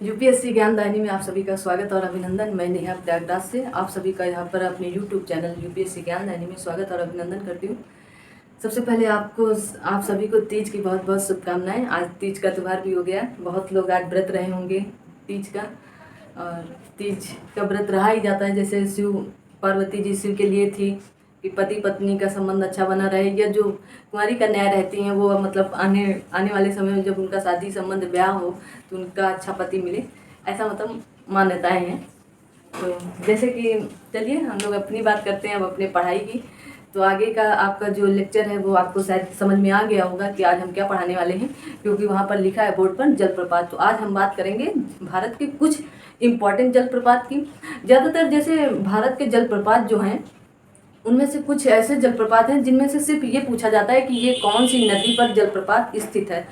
UPSC ज्ञानदायिनी में आप सभी का स्वागत और अभिनंदन। मैं नेहा प्रयागराज से आप सभी का यहाँ पर अपने यूट्यूब चैनल यूपीएससी ज्ञानदायिनी में स्वागत और अभिनंदन करती हूँ। सबसे पहले आप सभी को तीज की बहुत बहुत शुभकामनाएं। आज तीज का त्यौहार भी हो गया। बहुत लोग आज व्रत रहे होंगे तीज का, और तीज का व्रत रहा ही जाता है। जैसे शिव पार्वती जी शिव के लिए थी कि पति पत्नी का संबंध अच्छा बना रहे, या जो कुंवारी कन्याएं रहती हैं वो मतलब आने आने वाले समय में जब उनका शादी संबंध ब्याह हो तो उनका अच्छा पति मिले, ऐसा मतलब मान्यताएं हैं। तो जैसे कि चलिए हम लोग अपनी बात करते हैं अब अपने पढ़ाई की। तो आगे का आपका जो लेक्चर है वो आपको शायद समझ में आ गया होगा कि आज हम क्या पढ़ाने वाले हैं, क्योंकि वहाँ पर लिखा है बोर्ड पर जलप्रपात। तो आज हम बात करेंगे भारत के कुछ इम्पॉर्टेंट जलप्रपात की। ज़्यादातर जैसे भारत के जलप्रपात जो हैं उनमें से कुछ ऐसे जलप्रपात हैं जिनमें से सिर्फ ये पूछा जाता है कि ये कौन सी नदी पर जलप्रपात स्थित है,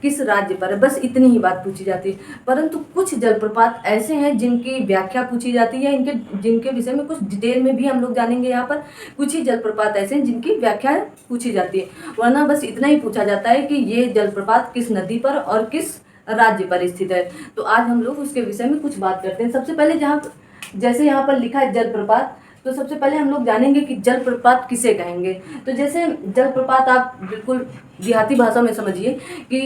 किस राज्य पर है, बस इतनी ही बात पूछी जाती है। परंतु कुछ जलप्रपात ऐसे हैं जिनकी व्याख्या पूछी जाती है, जिनके विषय में कुछ डिटेल में भी हम लोग जानेंगे यहाँ पर। कुछ ही जलप्रपात ऐसे हैं जिनकी व्याख्या पूछी जाती है, वरना बस इतना ही पूछा जाता है कि ये जलप्रपात किस नदी पर और किस राज्य पर स्थित है। तो आज हम लोग उसके विषय में कुछ बात करते हैं। सबसे पहले जैसे यहाँ पर लिखा है जलप्रपात, तो सबसे पहले हम लोग जानेंगे कि जलप्रपात किसे कहेंगे। तो जैसे जलप्रपात आप बिल्कुल देहाती भाषा में समझिए, कि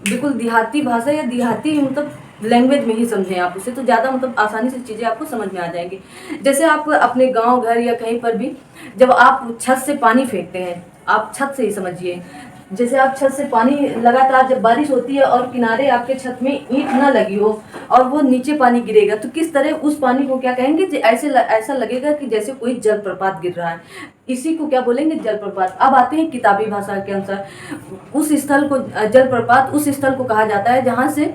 बिल्कुल देहाती भाषा या देहाती मतलब लैंग्वेज में ही समझें आप उसे, तो ज़्यादा मतलब आसानी से चीज़ें आपको समझ में आ जाएंगी। जैसे आप अपने गांव घर या कहीं पर भी जब आप छत से पानी फेंकते हैं, आप छत से ही समझिए, जैसे आप छत से पानी लगातार जब बारिश होती है और किनारे आपके छत में ईंट ना लगी हो और वो नीचे पानी गिरेगा, तो किस तरह उस पानी को क्या कहेंगे, ऐसा लगेगा कि जैसे कोई जलप्रपात गिर रहा है। इसी को क्या बोलेंगे, जलप्रपात। अब आते हैं किताबी भाषा के अनुसार, उस स्थल को जलप्रपात उस स्थल को कहा जाता है जहाँ से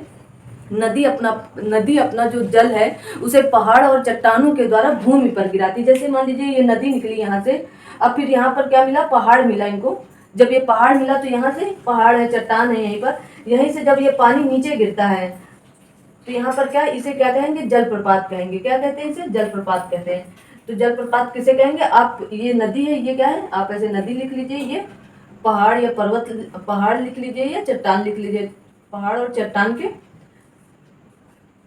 नदी अपना जो जल है उसे पहाड़ और चट्टानों के द्वारा भूमि पर गिराती। जैसे मान लीजिए ये नदी निकली यहाँ से, अब फिर यहाँ पर क्या मिला, पहाड़ मिला इनको। जब ये पहाड़ मिला तो यहाँ से पहाड़ है, चट्टान है यहीं पर, यहीं से जब ये पानी नीचे गिरता है तो यहाँ पर क्या, इसे क्या कहेंगे, जलप्रपात कहेंगे। क्या कहते हैं इसे, जलप्रपात कहते हैं। तो जलप्रपात किसे कहेंगे, आप ये नदी है, ये क्या है, आप ऐसे नदी लिख लीजिए, ये पहाड़ या पर्वत, पहाड़ लिख लीजिए या चट्टान लिख लीजिए। पहाड़ और चट्टान के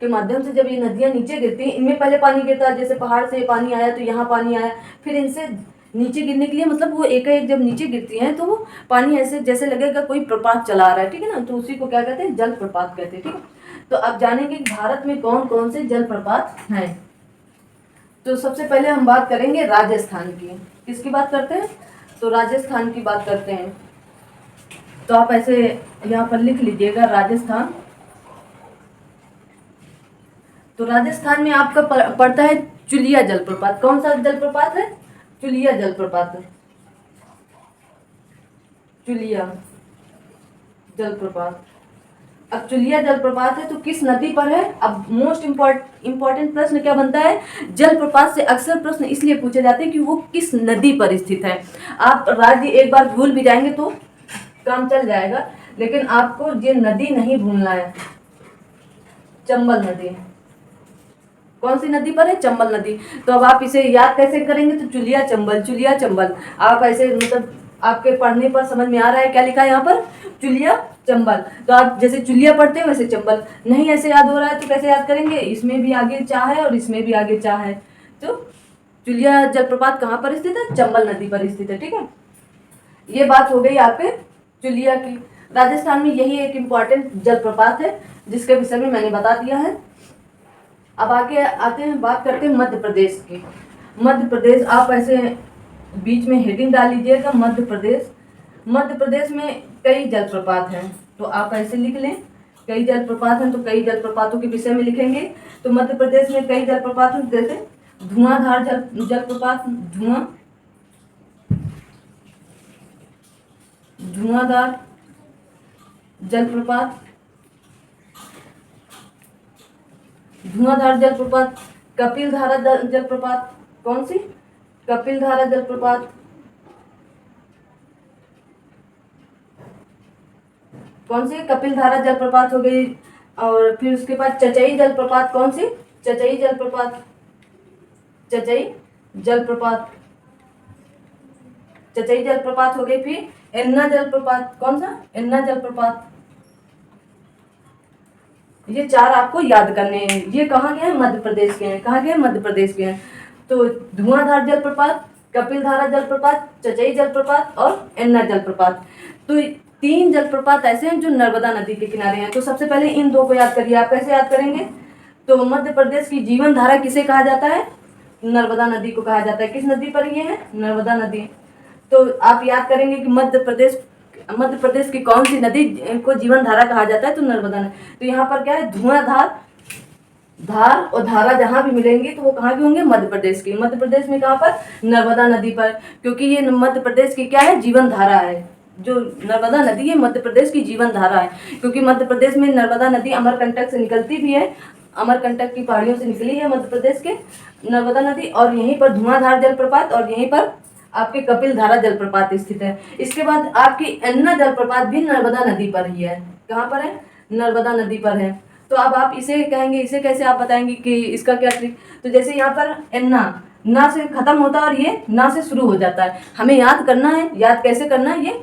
माध्यम से जब ये नदियाँ नीचे गिरती हैं, इनमें पहले पानी गिरता है, जैसे पहाड़ से पानी आया तो यहाँ पानी आया, फिर इनसे नीचे गिरने के लिए मतलब वो एक एक जब नीचे गिरती हैं तो वो पानी ऐसे जैसे लगेगा कोई प्रपात चला रहा है, ठीक है ना, तो उसी को क्या कहते हैं, जलप्रपात कहते हैं। ठीक है, तो अब जानेंगे कि भारत में कौन कौन से जलप्रपात हैं। तो सबसे पहले हम बात करेंगे राजस्थान की। किसकी बात करते हैं, तो राजस्थान की बात करते हैं। तो आप ऐसे यहाँ पर लिख लीजिएगा राजस्थान। तो राजस्थान में आपका पड़ता है चुलिया जलप्रपात। कौन सा जलप्रपात है, चुलिया जलप्रपात है, चुलिया जलप्रपात। अब चुलिया जलप्रपात है तो किस नदी पर है। अब मोस्ट इम्पोर्टेंट प्रश्न क्या बनता है, जलप्रपात से अक्सर प्रश्न इसलिए पूछे जाते हैं कि वो किस नदी पर स्थित है। आप राज्य एक बार भूल भी जाएंगे तो काम चल जाएगा, लेकिन आपको ये नदी नहीं भूलना है। चंबल नदी, कौन सी नदी पर है, चंबल नदी। तो अब आप इसे याद कैसे करेंगे, तो चुलिया चंबल, चुलिया चंबल। आप ऐसे मतलब आपके पढ़ने पर समझ में आ रहा है क्या लिखा है यहाँ पर, चुलिया चंबल। तो आप जैसे चुलिया पढ़ते हैं वैसे चंबल। नहीं ऐसे याद हो रहा है तो कैसे याद करेंगे, इसमें भी आगे चाह है और इसमें भी आगे चाह है। तो चुलिया जलप्रपात कहाँ पर स्थित है, चंबल नदी पर स्थित है। ठीक है, ये बात हो गई आपके चुलिया की। राजस्थान में यही एक इम्पॉर्टेंट जलप्रपात है जिसके विषय में मैंने बता दिया है। अब आगे आते हैं, बात करते हैं मध्य प्रदेश की। मध्य प्रदेश, आप ऐसे बीच में हेडिंग डाल लीजिएगा मध्य प्रदेश। मध्य प्रदेश में कई जलप्रपात हैं, तो आप ऐसे लिख लें, कई जलप्रपात हैं, तो कई जलप्रपातों के विषय में लिखेंगे। तो मध्य प्रदेश में कई जलप्रपात हैं, जैसे धुआंधार जलप्रपात, धुआंधार जलप्रपात, धुआंधार जलप्रपात, कपिल धारा जलप्रपात। कौन सी, कपिल धारा जलप्रपात। कौन सी, कपिल धारा जलप्रपात हो गई। और फिर उसके बाद चचई जलप्रपात। कौन सी, चचई जलप्रपात, चचई जलप्रपात, चचई जलप्रपात हो गई। फिर एन्ना जलप्रपात। कौन सा, एन्ना जलप्रपात, ये 4 आपको याद करने हैं। ये कहाँ के हैं? मध्य प्रदेश के हैं। कहाँ के हैं? मध्य प्रदेश के हैं। तो धुआंधार जलप्रपात, कपिलधारा जलप्रपात, चचई जलप्रपात और एन्ना जलप्रपात। तो 3 जलप्रपात ऐसे हैं जो नर्मदा नदी के किनारे हैं। तो सबसे पहले इन 2 को याद करिए। आप कैसे याद करेंगे? तो मध्य प्रदेश की जीवन धारा किसे कहा जाता है? नर्मदा नदी को कहा जाता है। किस नदी पर ये है? नर्मदा नदी। तो आप याद करेंगे कि मध्य प्रदेश की कौन सी नदी को जीवन धारा कहा जाता है? तो नर्मदा नदी। तो यहाँ पर क्या है? धुआंधार, धार और धारा जहाँ भी मिलेंगे तो वो कहाँ के होंगे? मध्य प्रदेश की। मध्य प्रदेश में कहाँ पर? नर्मदा नदी पर, क्योंकि ये मध्य प्रदेश की क्या है? जीवन धारा है। जो नर्मदा नदी है मध्य प्रदेश की जीवन धारा है, क्योंकि मध्य प्रदेश में नर्मदा नदी अमरकंटक से निकलती भी है। अमरकंटक की पहाड़ियों से निकली है मध्य प्रदेश के नर्मदा नदी, और यहीं पर धुआंधार जलप्रपात और यहीं पर आपके कपिलधारा जलप्रपात स्थित है। इसके बाद आपकी एन्ना जलप्रपात भी नर्मदा नदी पर ही है। कहाँ पर है? नर्मदा नदी पर है। तो अब आप इसे कहेंगे, इसे कैसे आप बताएंगे कि इसका क्या ट्रिक? तो जैसे यहाँ पर एन्ना, ना से खत्म होता है और ये ना से शुरू हो जाता है। हमें याद करना है। याद कैसे करना है? ये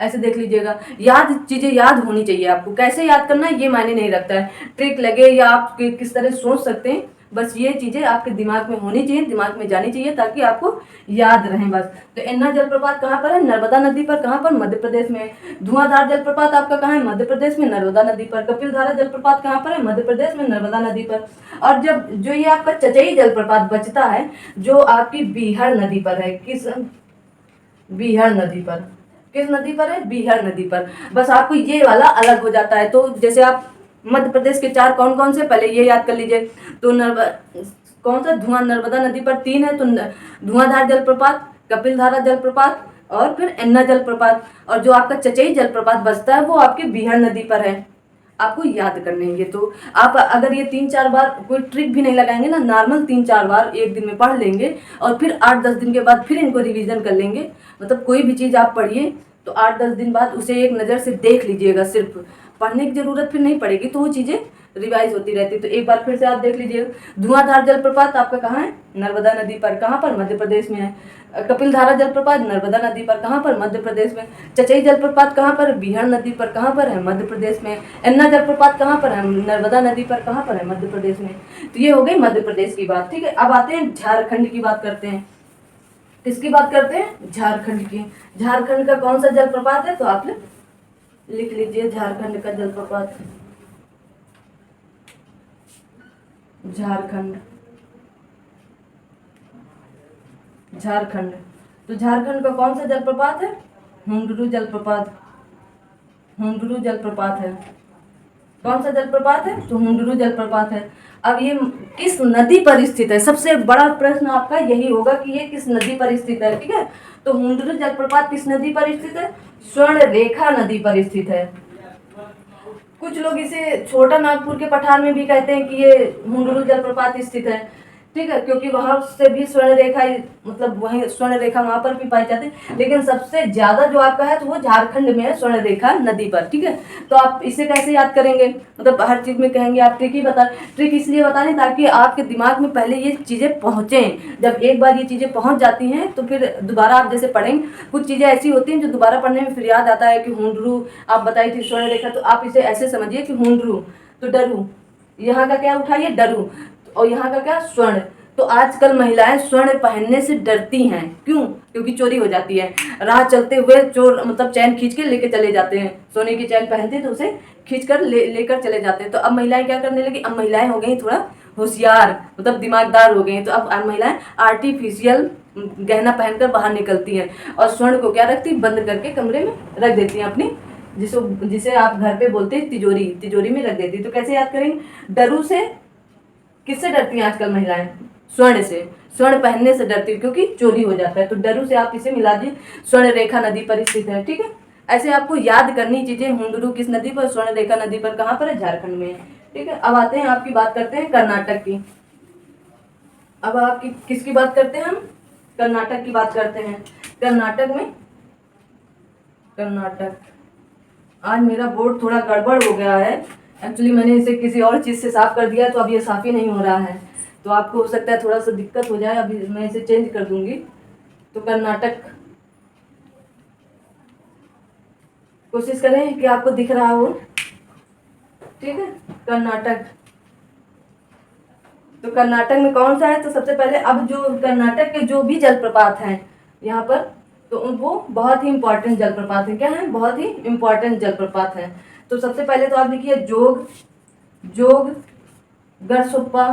ऐसे देख लीजिएगा। याद चीज़ें याद होनी चाहिए आपको। कैसे याद करना है ये मायने नहीं रखता है, ट्रिक लगे या आप किस तरह सोच सकते हैं, बस ये चीज़ें आपके दिमाग में होनी चाहिए, दिमाग में जानी चाहिए, ताकि आपको याद रहें बस। तो एन्ना जलप्रपात कहाँ पर है? नर्मदा नदी पर। कहाँ पर? मध्य प्रदेश में। धुआंधार जलप्रपात आपका कहाँ है? मध्य प्रदेश में, नर्मदा नदी पर। कपिलधारा जलप्रपात कहाँ पर है? मध्य प्रदेश में, नर्मदा नदी पर। और जब जो ये आपका चचई जलप्रपात बचता है, जो आपकी बीहड़ नदी पर है। किस? बीहड़ नदी पर। किस नदी पर है? बीहड़ नदी पर। बस आपको ये वाला अलग हो जाता है। तो जैसे आप मध्य प्रदेश के 4 कौन कौन से, पहले ये याद कर लीजिए। तो कौन सा? नर्मदा नदी पर 3 है, तो धुआंधार जलप्रपात, कपिलधारा जलप्रपात और फिर एन्ना जलप्रपात। और जो आपका चचई जलप्रपात बचता है वो आपकी बीहड़ नदी पर है। आपको याद करने हैं ये। तो आप अगर ये 3-4 बार, कोई ट्रिक भी नहीं लगाएंगे ना, नॉर्मल 3-4 बार एक दिन में पढ़ लेंगे और फिर 8-10 दिन के बाद फिर इनको रिवीजन कर लेंगे। मतलब कोई भी चीज़ आप पढ़िए तो 8-10 दिन बाद उसे एक नज़र से देख लीजिएगा। सिर्फ पढ़ने की ज़रूरत फिर नहीं पड़ेगी, तो वो चीज़ें रिवाइज होती रहती। तो एक बार फिर से आप देख लीजिएगा। धुआंधार जलप्रपात आपका कहाँ है? नर्मदा नदी पर। कहाँ पर? मध्य प्रदेश में है। कपिलधारा जलप्रपात नर्मदा नदी पर। कहाँ पर? मध्य प्रदेश में। चचई जलप्रपात कहाँ पर? बीहड़ नदी पर। कहाँ पर है? मध्य प्रदेश में। एन्ना जलप्रपात कहाँ पर है? नर्मदा नदी पर। कहाँ पर है? मध्य प्रदेश में। तो ये हो गई मध्य प्रदेश की बात। ठीक है, अब आते हैं झारखंड की बात करते हैं। किसकी बात करते हैं? झारखंड की। झारखंड का कौन सा जलप्रपात है? तो आप लिख लीजिए झारखंड का जलप्रपात। झारखंड, झारखंड। तो झारखंड का कौन सा जलप्रपात है? हुंडरू जलप्रपात। हुंडरू जलप्रपात है। कौन सा जलप्रपात है? तो हुंडरू जलप्रपात है। अब ये किस नदी पर स्थित है? सबसे बड़ा प्रश्न आपका यही होगा कि ये किस नदी पर स्थित है। ठीक है, तो हुंडरू जलप्रपात किस नदी पर स्थित है? स्वर्ण रेखा नदी पर स्थित है। कुछ लोग इसे छोटा नागपुर के पठार में भी कहते हैं कि ये हुंडरू जलप्रपात स्थित है। ठीक है, क्योंकि वहां से भी स्वर्ण रेखा, मतलब वही स्वर्ण रेखा वहां पर भी पाई जाती है, लेकिन सबसे ज्यादा जो आपका है तो वो झारखंड में है, स्वर्ण रेखा नदी पर। ठीक है, तो आप इसे कैसे याद करेंगे? मतलब हर चीज में कहेंगे आप ट्रिक ही बता। ट्रिक इसलिए बता रहे ताकि आपके दिमाग में पहले ये चीजें पहुंचे। जब एक बार ये चीजें पहुंच जाती हैं तो फिर दोबारा आप जैसे पढ़ेंगे, कुछ चीजें ऐसी होती हैं जो दोबारा पढ़ने में फिर याद आता है कि हुंडरू आप बताई थी, स्वर्ण रेखा, तो आप इसे ऐसे समझिए कि हुंडरू तो डरू, यहाँ का क्या उठाइए? डरू, और यहाँ का क्या? स्वर्ण। तो आजकल महिलाएं स्वर्ण पहनने से डरती हैं। क्यों? क्योंकि चोरी हो जाती है। राह चलते हुए चोर मतलब चैन खींच के लेके चले जाते हैं। सोने की चैन पहनते तो उसे खींच कर लेकर चले जाते हैं। तो अब महिलाएं क्या करने लगी? अब महिलाएं हो गई थोड़ा होशियार, मतलब दिमागदार हो गई। तो अब महिलाएं आर्टिफिशियल गहना पहनकर बाहर निकलती हैं और स्वर्ण को क्या रखती? बंद करके कमरे में रख देती हैं अपनी, जिसे आप घर पे बोलते हैं तिजोरी, तिजोरी में रख देती है। तो कैसे याद करेंगे? डरू से। किससे डरती हैं आजकल महिलाएं? स्वर्ण से। स्वर्ण पहनने से डरती है क्योंकि चोरी हो जाता है। तो डरू से आप इसे मिला दीजिए, स्वर्ण रेखा नदी पर स्थित है। ठीक है, ऐसे आपको याद करनी चीजें। हुंडरू किस नदी पर? स्वर्ण रेखा नदी पर। कहाँ पर है? झारखंड में। ठीक है, अब आते हैं आपकी बात करते हैं कर्नाटक की। अब आपकी किसकी बात करते हैं हम? कर्नाटक की बात करते हैं। कर्नाटक में, कर्नाटक, आज मेरा बोर्ड थोड़ा गड़बड़ हो गया है। एक्चुअली मैंने इसे किसी और चीज़ से साफ कर दिया, तो अब ये साफ ही नहीं हो रहा है। तो आपको हो सकता है थोड़ा सा दिक्कत हो जाए, अभी मैं इसे चेंज कर दूंगी। तो कर्नाटक, कोशिश करें कि आपको दिख रहा हो। ठीक है, कर्नाटक। तो कर्नाटक में कौन सा है? तो सबसे पहले अब जो कर्नाटक के जो भी जलप्रपात हैं यहाँ पर, तो वो बहुत ही इम्पोर्टेंट जलप्रपात हैं। क्या है? बहुत ही इम्पोर्टेंट जलप्रपात हैं। तो सबसे पहले तो आप लिखिए जोग, जोग गरसोप्पा।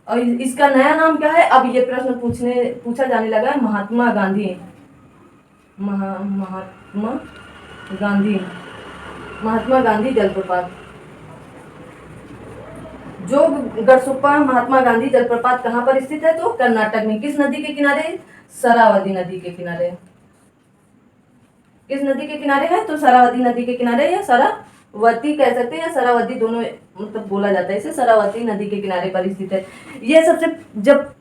और इसका नया नाम क्या है? अब ये प्रश्न पूछा जाने लगा है, महात्मा गांधी। महात्मा गांधी जलप्रपात। जो गरसुप्पा महात्मा गांधी जलप्रपात कहाँ पर स्थित है? तो कर्नाटक में। किस नदी के किनारे? शरावती नदी के किनारे। किस नदी के किनारे है? तो शरावती नदी के किनारे, या शरावती कह सकते हैं, या शरावती, दोनों मतलब बोला जाता है इसे। शरावती नदी के किनारे पर स्थित है। ये सबसे, जब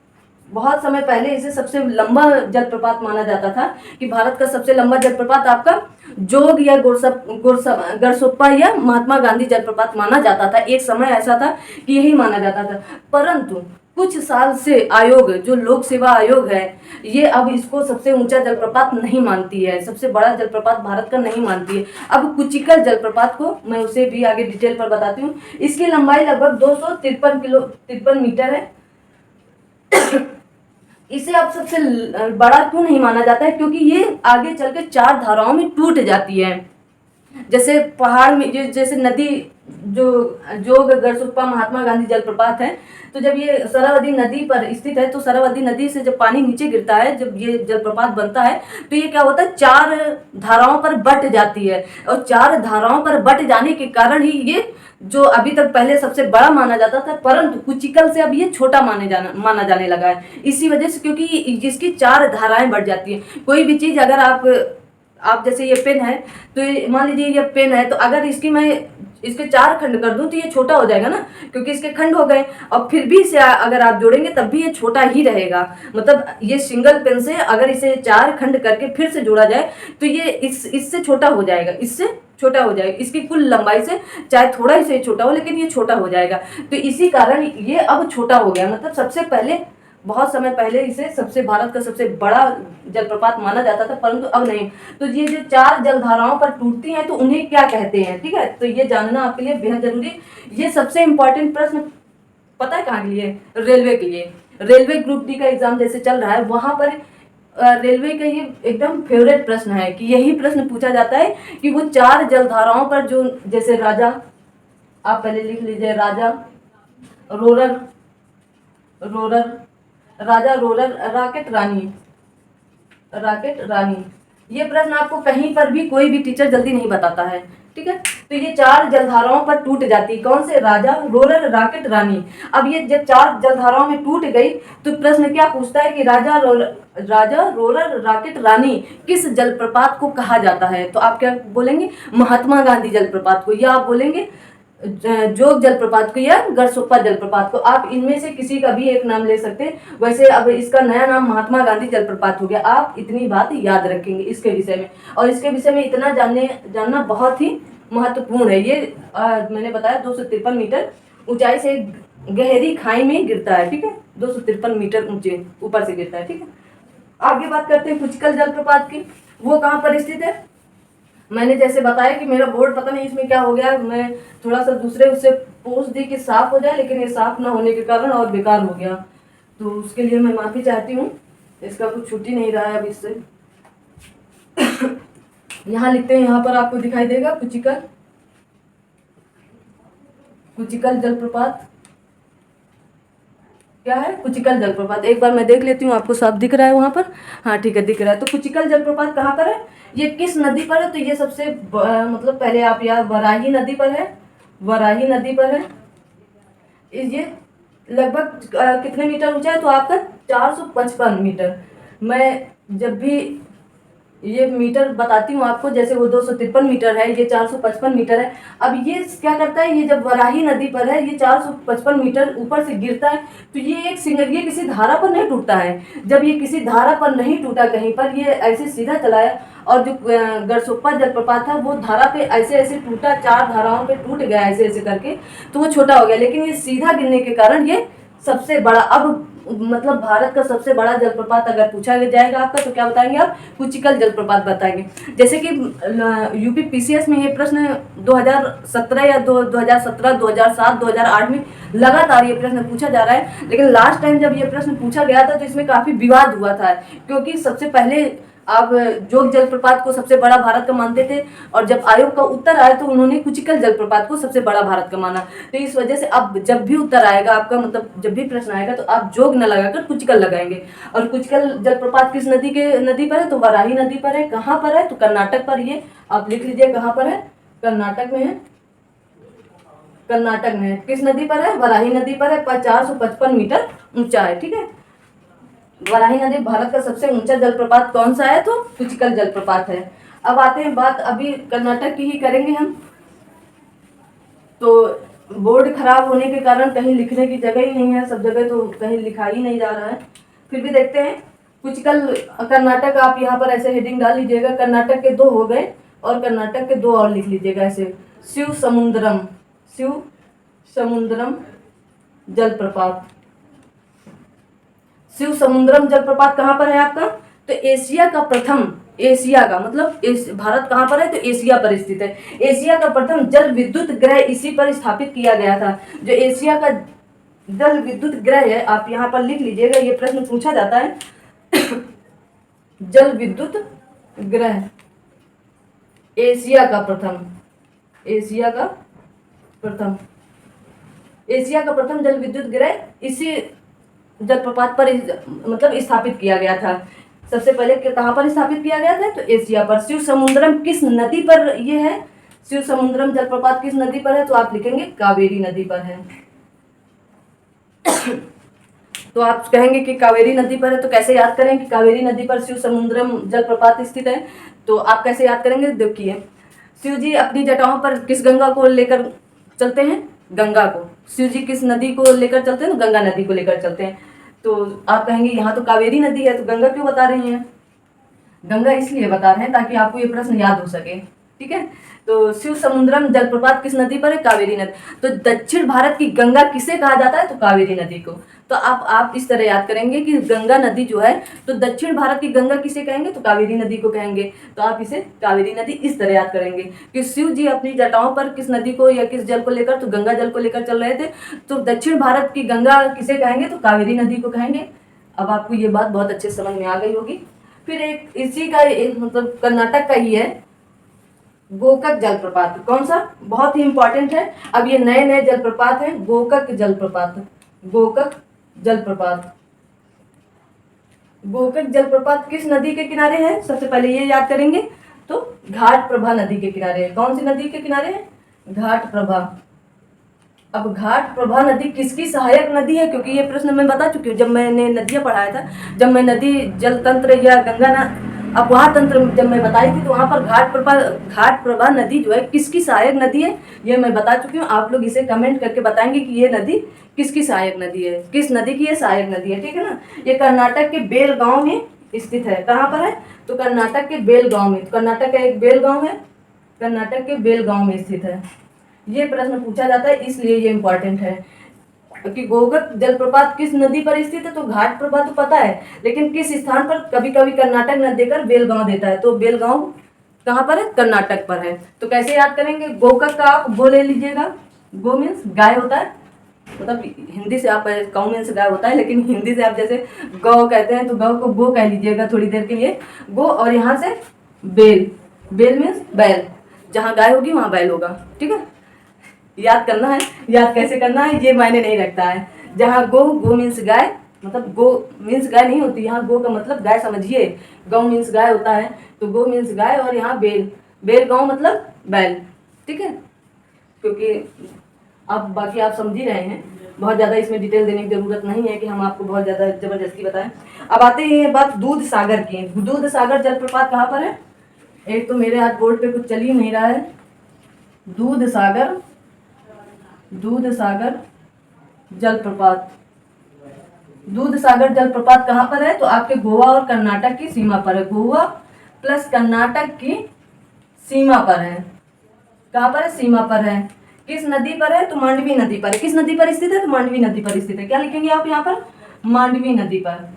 बहुत समय पहले इसे सबसे लंबा जलप्रपात माना जाता था, कि भारत का सबसे लंबा जलप्रपात आपका जोग या गरसोप्पा या महात्मा गांधी जलप्रपात माना जाता था। एक समय ऐसा था कि यही माना जाता था, परंतु कुछ साल से आयोग, जो लोक सेवा आयोग है, ये अब इसको सबसे ऊंचा जलप्रपात नहीं मानती है, सबसे बड़ा जलप्रपात भारत का नहीं मानती है। अब कुचिकल जलप्रपात को मैं उसे भी आगे डिटेल पर बताती हूँ। इसकी लंबाई लगभग 253 मीटर है। इसे अब सबसे बड़ा क्यों नहीं माना जाता है? क्योंकि ये आगे चल के 4 धाराओं में टूट जाती है। जैसे पहाड़ में, जैसे नदी, जो गरसुप्पा महात्मा गांधी जलप्रपात है, तो जब ये शरावती नदी पर स्थित है, तो शरावती नदी से जब पानी नीचे गिरता है, जब ये जलप्रपात बनता है, तो ये क्या होता है, 4 धाराओं पर बट जाती है। और 4 धाराओं पर बट जाने के कारण ही ये, जो अभी तक पहले सबसे बड़ा माना जाता था, परंतु कुचिकल से अब ये छोटा माना जाने लगा है। इसी वजह से, क्योंकि इसकी 4 धाराएं बढ़ जाती हैं। कोई भी चीज अगर आप जैसे ये पेन है, तो मान लीजिए ये पेन है, तो अगर मैं इसके 4 खंड कर दूं, तो ये छोटा हो जाएगा ना, क्योंकि इसके खंड हो गए। और फिर भी इसे अगर आप जोड़ेंगे तब भी ये छोटा ही रहेगा। मतलब ये सिंगल पेन से अगर इसे 4 खंड करके फिर से जोड़ा जाए, तो ये इससे छोटा हो जाएगा, इससे छोटा हो जाएगा। इसकी कुल लंबाई से चाहे थोड़ा ही से छोटा हो, लेकिन ये छोटा हो जाएगा। तो इसी कारण ये अब छोटा हो गया। मतलब सबसे पहले, बहुत समय पहले इसे भारत का सबसे बड़ा जलप्रपात माना जाता था, परंतु अब नहीं। तो ये जो 4 जलधाराओं पर टूटती हैं, तो उन्हें क्या कहते हैं? ठीक है, तो ये जानना आपके लिए बेहद जरूरी। ये सबसे इंपॉर्टेंट प्रश्न पता है कहाँ के लिए? रेलवे के लिए। रेलवे ग्रुप डी का एग्जाम जैसे चल रहा है, वहां पर रेलवे का ये एकदम फेवरेट प्रश्न है, कि यही प्रश्न पूछा जाता है कि वो 4 जलधाराओं पर, जो जैसे राजा, आप पहले लिख लीजिए, राजा, रोरर, राजा, रोरर, राकेट, रानी। ये प्रश्न आपको कहीं पर भी कोई भी टीचर जल्दी नहीं बताता है। ठीक है, तो ये 4 जलधाराओं पर टूट जाती। कौन से? राजा, रोरर, राकेट, रानी। अब ये जब 4 जलधाराओं में टूट गई, तो प्रश्न क्या पूछता है कि राजा, रोरर, राकेट, रानी किस जलप्रपात को कहा जाता है? तो आप क्या बोलेंगे? महात्मा गांधी जलप्रपात को, या आप बोलेंगे जोग जलप्रपात को, या गरसोप्पा जलप्रपात को। आप इनमें से किसी का भी एक नाम ले सकते हैं। वैसे अब इसका नया नाम महात्मा गांधी जलप्रपात हो गया। आप इतनी बात याद रखेंगे इसके विषय में, और इसके विषय में इतना जानना बहुत ही महत्वपूर्ण है। ये मैंने बताया 253 मीटर ऊंचाई से गहरी खाई में गिरता है। ठीक है, 253 मीटर ऊंचे ऊपर से गिरता है। ठीक है, आगे बात करते हैं कुचिकल जलप्रपात की। वो कहाँ पर स्थित है? मैंने जैसे बताया कि मेरा बोर्ड पता नहीं इसमें क्या हो गया, मैं थोड़ा सा दूसरे उससे पूछ दी कि साफ हो जाए, लेकिन ये साफ ना होने के कारण और बेकार हो गया। तो उसके लिए मैं माफ़ी चाहती हूँ। इसका कुछ छूट ही नहीं रहा है अब इससे। यहाँ लिखते हैं, यहाँ पर आपको दिखाई देगा कुचिकल जलप्रपात। क्या है? कुचिकल जलप्रपात। एक बार मैं देख लेती हूँ, आपको साफ दिख रहा है वहाँ पर? हाँ ठीक है, दिख रहा है। तो कुचिकल जलप्रपात कहाँ पर है? ये किस नदी पर है? तो ये सबसे मतलब पहले आप याद, वराही नदी पर है। वराही नदी पर है। ये लगभग कितने मीटर ऊंचा है? तो आपका 455 मीटर। मैं जब भी ये मीटर बताती हूँ आपको, जैसे वो 253 मीटर है, ये 455 मीटर है। अब ये क्या करता है, ये जब वराही नदी पर है, ये 455 मीटर ऊपर से गिरता है, तो ये ये किसी धारा पर नहीं टूटता है। जब ये किसी धारा पर नहीं टूटा कहीं पर, ये ऐसे सीधा चलाया, और जो गरसोप्पा जलप्रपात था, वो धारा पे ऐसे ऐसे टूटा, 4 धाराओं पे टूट गया ऐसे ऐसे करके, तो वो छोटा हो गया। लेकिन ये सीधा गिरने के कारण ये सबसे बड़ा, अब मतलब भारत का सबसे बड़ा जलप्रपात अगर पूछा जाएगा आपका तो क्या बताएंगे आप? कुचिकल जलप्रपात बताएंगे। जैसे कि यूपी पीसीएस में ये प्रश्न 2017 या 2017, 2007, 2008 में लगातार ये प्रश्न पूछा जा रहा है। लेकिन लास्ट टाइम जब ये प्रश्न पूछा गया था तो इसमें काफी विवाद हुआ था, क्योंकि सबसे पहले आप जोग जलप्रपात को सबसे बड़ा भारत का मानते थे, और जब आयोग का उत्तर आया तो उन्होंने कुचिकल जलप्रपात को सबसे बड़ा भारत का माना। तो इस वजह से अब जब भी उत्तर आएगा आपका, मतलब जब भी प्रश्न आएगा तो आप जोग न लगाकर कुचिकल लगाएंगे। और कुचिकल जलप्रपात किस नदी पर है? तो वाराही नदी पर है। कहाँ पर है? तो कर्नाटक पर। ये आप लिख लीजिए कहाँ पर है? कर्नाटक में है। कर्नाटक में है। किस नदी पर है? वाराही नदी पर है। 455 मीटर ऊंचा है। ठीक है, वाराही नदी भारत का सबसे ऊंचा जलप्रपात कौन सा है? तो कुचिकल जलप्रपात है। अब आते हैं बात, अभी कर्नाटक की ही करेंगे हम। तो बोर्ड खराब होने के कारण कहीं लिखने की जगह ही नहीं है, सब जगह तो कहीं लिखा ही नहीं जा रहा है। फिर भी देखते हैं। कुचिकल कर्नाटक आप यहाँ पर ऐसे हेडिंग डाल लीजिएगा। कर्नाटक के 2 हो गए और कर्नाटक के 2 और लिख लीजिएगा ऐसे। शिव समुद्रम जलप्रपात। शिव समुद्रम जलप्रपात कहाँ पर है आपका? तो एशिया का प्रथम, एशिया का मतलब भारत कहाँ पर है? तो एशिया पर स्थित है। एशिया का प्रथम जल विद्युत ग्रह इसी पर स्थापित किया गया था। जो एशिया का जल विद्युत ग्रह है, आप यहाँ पर लिख लीजिएगा, ये प्रश्न पूछा जाता है। जल विद्युत ग्रह एशिया का प्रथम, एशिया का प्रथम जल विद्युत ग्रह इसी जलप्रपात पर मतलब स्थापित किया गया था। सबसे पहले कहाँ पर स्थापित किया गया था? तो एशिया पर। शिव समुद्रम किस नदी पर ये है? शिव समुद्रम जलप्रपात किस नदी पर है? तो आप लिखेंगे कावेरी नदी पर है। तो आप कहेंगे कि कावेरी नदी पर है, तो कैसे याद करें कि कावेरी नदी पर शिव समुद्रम जलप्रपात स्थित है? तो आप कैसे याद करेंगे? देखिए, शिव जी अपनी जटाओं पर किस गंगा को लेकर चलते हैं? गंगा को। शिव जी किस नदी को लेकर चलते हैं? तो गंगा नदी को लेकर चलते हैं। तो आप कहेंगे यहाँ तो कावेरी नदी है, तो गंगा क्यों बता रही हैं? गंगा इसलिए बता रहे हैं ताकि आपको ये प्रश्न याद हो सके। ठीक है, तो शिव समुद्रम जलप्रपात किस नदी पर है? कावेरी नदी। तो दक्षिण भारत की गंगा किसे कहा जाता है? तो कावेरी नदी को। तो आप इस तरह याद करेंगे कि गंगा नदी जो है, तो दक्षिण भारत की गंगा किसे कहेंगे? तो कावेरी नदी को कहेंगे। तो आप इसे कावेरी नदी इस तरह याद करेंगे कि शिव जी अपनी जटाओं पर किस नदी को या किस जल को लेकर? तो गंगा जल को लेकर चल रहे थे। तो दक्षिण भारत की गंगा किसे कहेंगे? तो कावेरी नदी को कहेंगे। अब आपको ये बात बहुत अच्छे समझ में आ गई होगी। फिर एक इसी का मतलब कर्नाटक का ही है, गोकक जलप्रपात। कौन सा? बहुत ही इंपॉर्टेंट है। अब ये नए नए जलप्रपात हैं। गोकक जलप्रपात, गोकक जलप्रपात। गोकक जलप्रपात किस नदी के किनारे है? सबसे पहले ये याद करेंगे, तो घाटप्रभा नदी के किनारे है। कौन सी नदी के किनारे है? घाटप्रभा। अब घाटप्रभा नदी किसकी सहायक नदी है? क्योंकि ये प्रश्न मैं बता चुकी हूँ जब मैंने नदियाँ पढ़ाया था। जब मैं नदी जल तंत्र या गंगा अपवाह तंत्र जब मैं बताई थी, तो वहाँ पर घाटप्रभा नदी जो है किसकी सहायक नदी है, ये मैं बता चुकी हूँ। आप लोग इसे कमेंट करके बताएंगे कि ये नदी किसकी सहायक नदी है, किस नदी की ये सहायक नदी है। ठीक है ना। ये कर्नाटक के बेलगांव में स्थित है। कहाँ पर है? तो कर्नाटक के बेलगांव में। कर्नाटक का एक बेलगांव है, कर्नाटक के बेलगांव में स्थित है। ये प्रश्न पूछा जाता है, इसलिए ये इंपॉर्टेंट है कि गोकक जलप्रपात किस नदी पर स्थित है? तो घाटप्रभा तो पता है, लेकिन किस स्थान पर? कभी कभी कर्नाटक न देकर बेलगांव देता है, तो बेलगांव कहाँ पर है? कर्नाटक पर है। तो कैसे याद करेंगे? गोकक का आप गो ले लीजिएगा। गो मीन्स गाय होता है, मतलब हिंदी से आप गौ मीन्स गाय होता है, लेकिन हिंदी से आप जैसे गौ कहते हैं तो गौ को गो कह लीजिएगा थोड़ी देर के लिए, गो। और यहाँ से बेल, बेल मीन्स बैल। जहाँ गाय होगी वहाँ बैल होगा। ठीक है, याद करना है। याद कैसे करना है ये मायने नहीं रखता है। जहाँ गो मीन्स गाय, मतलब गो मीन्स गाय नहीं होती, यहाँ गो का मतलब गाय समझिए। गौ मीन्स गाय होता है, तो गो मीन्स गाय, और यहाँ बेल, बेल गाँव मतलब बैल। ठीक है, क्योंकि अब बाकी आप समझ ही रहे हैं, बहुत ज़्यादा इसमें डिटेल देने की ज़रूरत नहीं है कि हम आपको बहुत ज़्यादा ज़बरदस्ती बताएं। अब आते हैं बात दूध सागर की। दूध सागर जलप्रपात कहाँ पर है? एक तो मेरे हाथ बोर्ड पे कुछ चल ही नहीं रहा है। दूध सागर जलप्रपात, दूध सागर जलप्रपात कहाँ पर है? तो आपके गोवा और कर्नाटक की सीमा पर है। गोवा प्लस कर्नाटक की सीमा पर है। कहाँ पर है? सीमा पर है। किस नदी पर है? तो मांडवी नदी पर है। किस नदी पर स्थित है? तो मांडवी नदी पर स्थित है। क्या लिखेंगे आप यहाँ पर? मांडवी नदी पर।